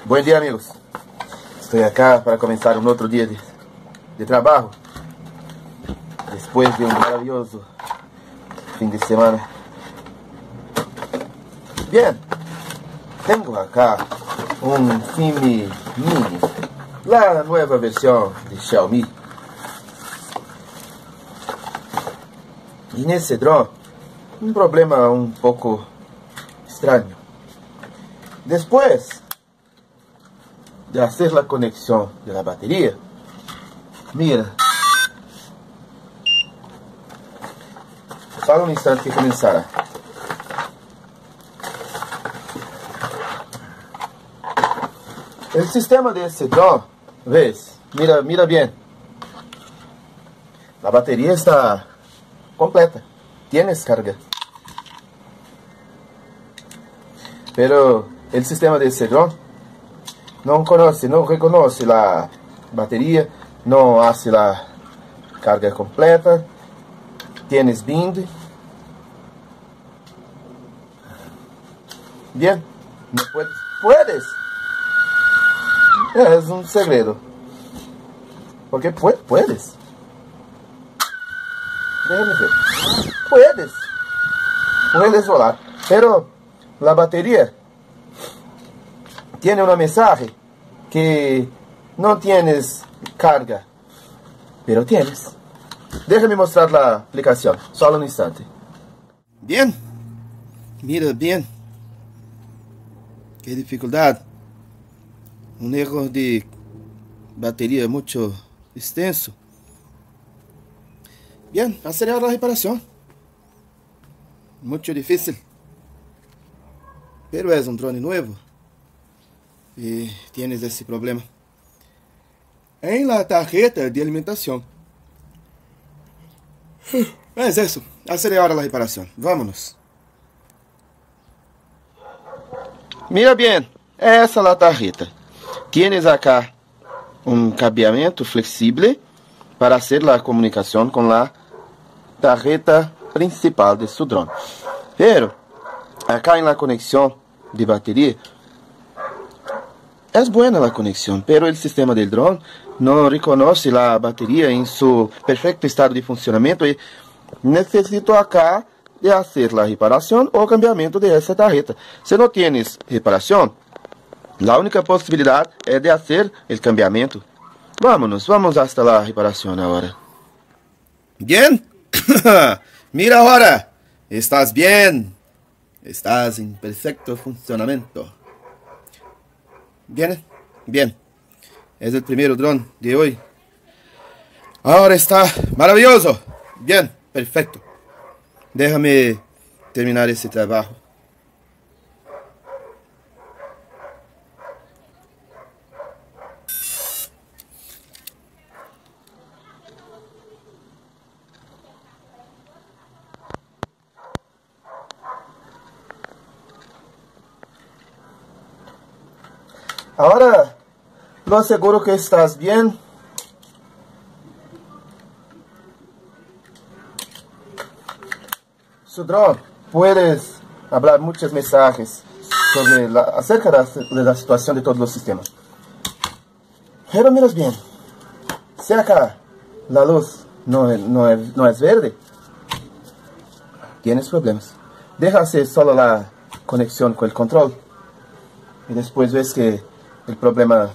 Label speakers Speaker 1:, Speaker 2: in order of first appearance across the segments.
Speaker 1: Buen día, amigos. Estoy acá para comenzar un otro día de trabajo. Después de un maravilloso fin de semana. Bien, tengo acá un Fimi Mini, la nueva versión de Xiaomi. Y en ese dron, un problema un poco extraño. Después de hacer la conexión de la batería, mira, solo un instante que comenzará. El sistema de este dron, ¿ves? Mira bien. La batería está completa, tienes carga. Pero el sistema de este dron no reconoce la batería, no hace la carga completa. Tienes bind. Bien, no puedes. Es un segredo. Porque puedes. Déjame ver. Puedes volar. Pero la batería tiene un mensaje que no tienes carga. Pero tienes. Déjame mostrar la aplicación. Solo un instante. Bien. Mira bien. Qué dificultad. Un error de batería mucho extenso. Bien, acelerar la reparación. Mucho difícil. Pero es un drone nuevo. Y tienes ese problema. En la tarjeta de alimentación. Es eso. Acelerar la reparación. Vámonos. Mira bien. Essa é a tarjeta. Tienes acá un cabeamento flexible para hacer la comunicación con la tarjeta principal de su dron. Pero acá en la conexión de batería es buena la conexión, pero el sistema del dron no reconoce la batería en su perfecto estado de funcionamiento y necesito acá de hacer la reparación o cambiamiento de esa tarjeta. Si no tienes reparación, la única posibilidad es de hacer el cambiamiento. Vamos hasta la reparación ahora. ¿Bien? Mira ahora. Estás bien. Estás en perfecto funcionamiento. ¿Bien? Bien. Es el primer dron de hoy. Ahora está maravilloso. Bien, perfecto. Déjame terminar ese trabajo. Ahora lo aseguro que estás bien. Su dron puedes hablar muchos mensajes acerca de la situación de todos los sistemas. Pero miras bien, si acá la luz no es verde, tienes problemas. Deja hacer solo la conexión con el control y después ves que el problema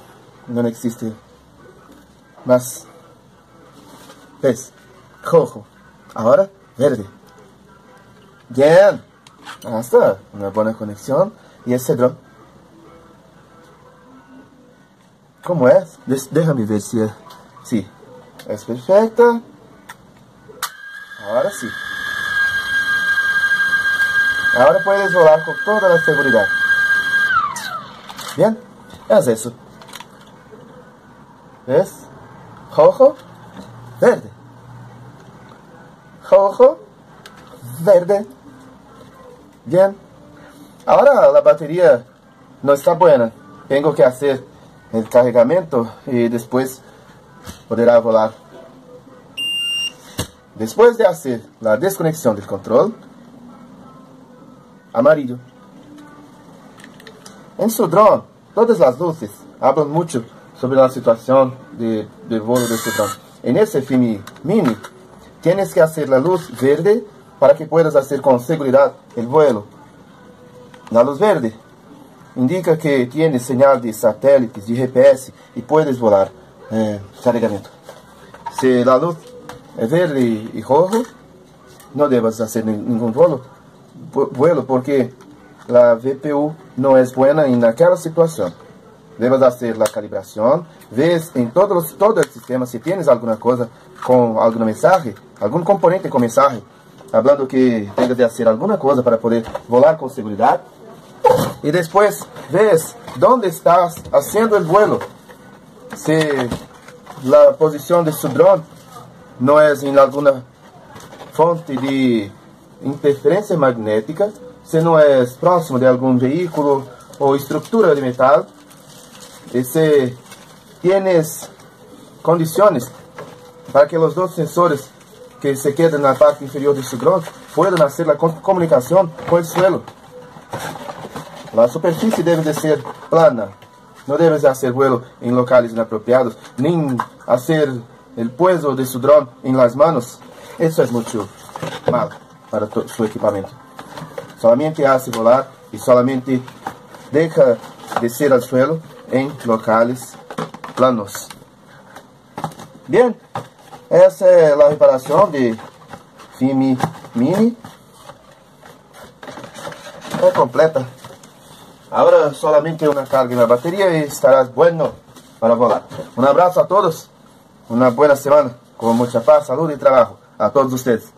Speaker 1: no existe más. ¿Ves? Rojo. Ahora verde. Bien. Hasta una buena conexión. Y ese dron. ¿Cómo es? Déjame ver si es. Sí. Es perfecta. Ahora sí. Ahora puedes volar con toda la seguridad. Bien. Es eso. ¿Ves? Rojo, verde. Rojo, verde. Bien. Ahora la batería no está buena. Tengo que hacer el cargamento y después podrá volar. Después de hacer la desconexión del control, amarillo. En su dron, todas las luces hablan mucho sobre la situación de vuelo de este dron. En ese FIMI Mini tienes que hacer la luz verde para que puedas hacer con seguridad el vuelo. La luz verde indica que tienes señal de satélites, de GPS y puedes volar cargamento. Si la luz es verde y rojo, no debes hacer ningún vuelo porque la VPU no es buena en aquella situación. Debes hacer la calibración, ves en todo el sistema si tienes alguna cosa con algún mensaje, algún componente con mensaje, hablando que tengas de hacer alguna cosa para poder volar con seguridad. Y después ves dónde estás haciendo el vuelo. Si la posición de su dron no es en alguna fuente de interferencia magnética, si no es próximo de algún vehículo o estructura de metal, y si tienes condiciones para que los dos sensores que se quedan en la parte inferior de su dron puedan hacer la comunicación con el suelo. La superficie debe de ser plana. No debes hacer vuelo en locales inapropiados, ni hacer el peso de su dron en las manos. Eso es mucho mal para su equipamiento. Solamente hace volar y solamente deja de ser al suelo en locales planos. Bien, esa es la reparación de FIMI Mini. Es completa. Ahora solamente una carga en la batería y estarás bueno para volar. Un abrazo a todos, una buena semana, con mucha paz, salud y trabajo a todos ustedes.